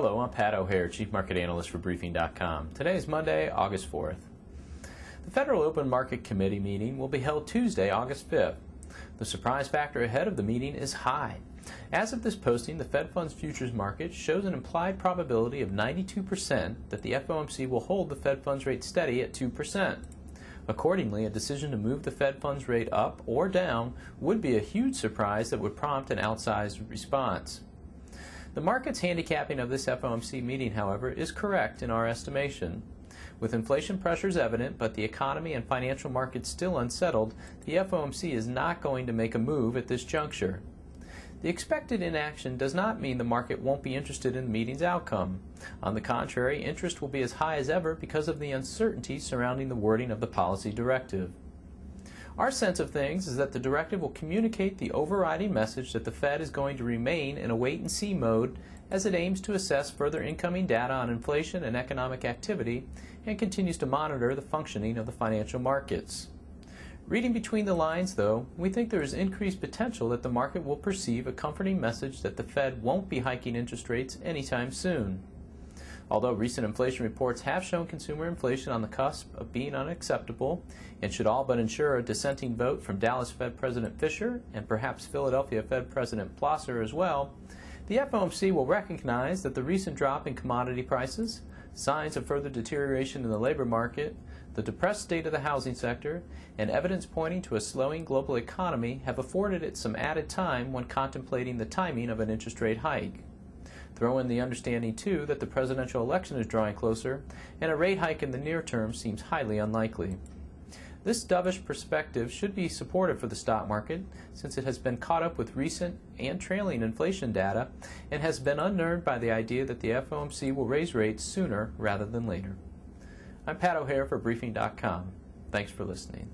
Hello, I'm Pat O'Hare, Chief Market Analyst for Briefing.com. Today is Monday, August 4th. The Federal Open Market Committee meeting will be held Tuesday, August 5th. The surprise factor ahead of the meeting is high. As of this posting, the Fed Funds futures market shows an implied probability of 92% that the FOMC will hold the Fed Funds rate steady at 2%. Accordingly, a decision to move the Fed Funds rate up or down would be a huge surprise that would prompt an outsized response. The market's handicapping of this FOMC meeting, however, is correct in our estimation. With inflation pressures evident, but the economy and financial markets still unsettled, the FOMC is not going to make a move at this juncture. The expected inaction does not mean the market won't be interested in the meeting's outcome. On the contrary, interest will be as high as ever because of the uncertainty surrounding the wording of the policy directive. Our sense of things is that the directive will communicate the overriding message that the Fed is going to remain in a wait-and-see mode as it aims to assess further incoming data on inflation and economic activity and continues to monitor the functioning of the financial markets. Reading between the lines, though, we think there is increased potential that the market will perceive a comforting message that the Fed won't be hiking interest rates anytime soon. Although recent inflation reports have shown consumer inflation on the cusp of being unacceptable and should all but ensure a dissenting vote from Dallas Fed President Fisher and perhaps Philadelphia Fed President Plosser as well, the FOMC will recognize that the recent drop in commodity prices, signs of further deterioration in the labor market, the depressed state of the housing sector, and evidence pointing to a slowing global economy have afforded it some added time when contemplating the timing of an interest rate hike. Throw in the understanding, too, that the presidential election is drawing closer, and a rate hike in the near term seems highly unlikely. This dovish perspective should be supportive for the stock market, since it has been caught up with recent and trailing inflation data and has been unnerved by the idea that the FOMC will raise rates sooner rather than later. I'm Pat O'Hare for Briefing.com. Thanks for listening.